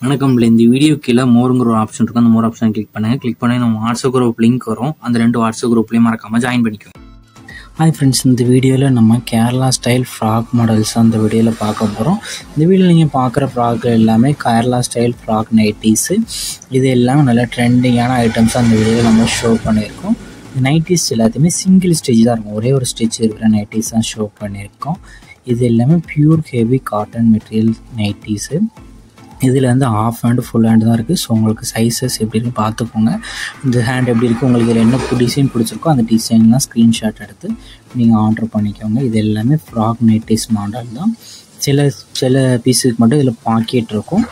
வணக்கம்ல. இந்த வீடியோ கீழே மோருங்கிற ஒரு ஆப்ஷன் இருக்கும். அந்த மோர் ஆப்ஷன் கிளிக் பண்ணுங்க. கிளிக் பண்ணி நம்ம வாட்ஸ்அப் குரூப் லிங்க் வரும். அந்த 2 வாட்ஸ்அப் குரூப்லையும் மறக்காம ஜாயின் பண்ணிக்கோங்க. ஹாய் ஃப்ரெண்ட்ஸ், இந்த வீடியோவில் நம்ம கேரளா ஸ்டைல் ஃப்ராக் மாடல்ஸ் அந்த வீடியோவில் பார்க்க போகிறோம். இந்த வீடியோவில் நீங்கள் பார்க்குற ஃப்ராக் எல்லாமே கேரளா ஸ்டைல் ஃப்ராக் நைட்டிஸு. இது எல்லாம் நல்ல ட்ரெண்டிங்கான ஐட்டம்ஸ் அந்த வீடியோவில் நம்ம ஷோ பண்ணியிருக்கோம். நைட்டிஸ் எல்லாத்தையுமே சிங்கிள் ஸ்டிச் தான் இருக்கும். ஒரே ஒரு ஸ்டிச் இருக்கிற நைட்டிஸ் தான் ஷோ பண்ணியிருக்கோம். இது எல்லாமே pure heavy cotton material nighties. இதில் வந்து ஆஃப் ஹேண்டு ஃபுல் ஹேண்டு தான் இருக்குது. ஸோ உங்களுக்கு சைஸஸ் எப்படி இருக்குன்னு பார்த்துக்கோங்க. இந்த ஹேண்ட் எப்படி இருக்குது, உங்களுக்கு இதில் என்ன டிசைன் பிடிச்சிருக்கோ அந்த டிசைன்லாம் ஸ்க்ரீன்ஷாட் எடுத்து நீங்கள் ஆர்டர் பண்ணிக்கோங்க. இது எல்லாமே ஃப்ராக் நைட்டிஸ் மாடல் தான். சில பீஸுக்கு மட்டும் இதில் பாக்கெட் இருக்கும்.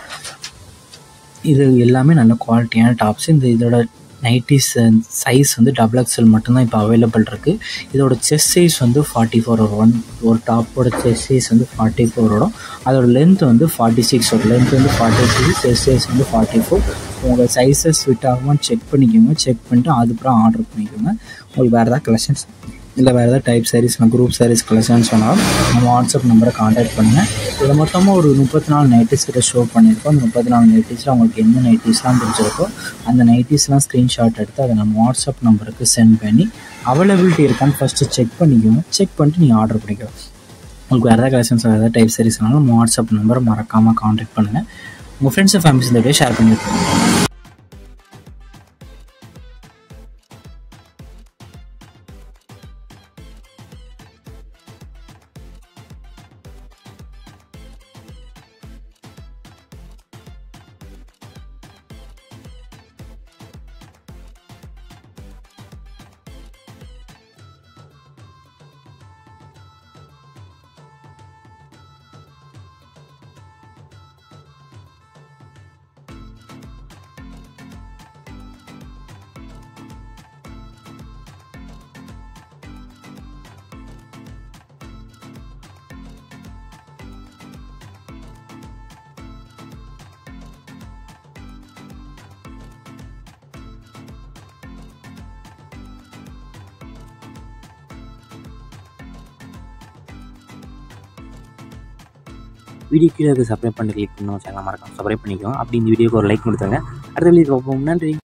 இது எல்லாமே நல்ல குவாலிட்டியான டாப்ஸ். இதோட நைட்டிஸ் சைஸ் வந்து XXL மட்டும்தான் இப்போ அவைலபிள் இருக்குது. இதோட செஸ்ட் சைஸ் வந்து 44 வரும். ஒரு டாப்போட செஸ்ட் சைஸ் வந்து 44 வரும். அதோட லென்த் வந்து 46 வரும். லென்த் வந்து 46, செஸ்ட் சைஸ் வந்து 44. உங்கள் சைஸஸ் ஃபிட் ஆகுமான்னு செக் பண்ணிக்கோங்க. செக் பண்ணிட்டு அதுக்கப்புறம் ஆர்டர் பண்ணிக்கோங்க. உங்களுக்கு வேறு ஏதாவது கலெக்ஷன்ஸ் இல்லை வேறு ஏதாவது type sarees group sarees collections சொன்னால் நம்ம வாட்ஸ்அப் நம்பரை கான்டாக்ட் பண்ணுங்கள். இதில் மொத்தமாக ஒரு 34 நைட்டிஸ் கிட்ட ஷோ பண்ணியிருக்கோம். அந்த 34 நைட்டிஸில் உங்களுக்கு என்ன நைட்டிஸ்லாம் பிடிச்சிருக்கோ அந்த நைட்டிஸ்லாம் ஸ்க்ரீன்ஷாட் எடுத்து அதை நம்ம வாட்ஸ்அப் நம்பருக்கு சென்ட் பண்ணி அவைலபிலிட்டி இருக்கான்னு ஃபஸ்ட்டு செக் பண்ணிக்கோங்க. செக் பண்ணிட்டு நீங்கள் ஆர்டர் பண்ணிக்கோங்க. உங்களுக்கு வேறு ஏதாவது கலெக்ஷன்ஸ் வேறு ஏதாவது டைப் சாரீஸ்னாலும் நம்ம வாட்ஸ்அப் நம்பரை மறக்காமல் கான்டாக்ட் பண்ணுங்கள். உங்கள் ஃப்ரெண்ட்ஸ் அண்ட் ஃபேமிலிஸ் இந்த வீடியோ ஷேர் பண்ணியிருக்கோம். வீடியோ கீழே சப்ஸ்கிரைப் பண்ணி கிளிக் பண்ணணும். சேனல் மறக்காம சப்ஸ்கிரைப் பண்ணிக்கோங்க. அப்படி இந்த வீடியோக்கு ஒரு லைக் கொடுத்துருங்க. அடுத்த வீடியோ பார்ப்போம். நன்றி.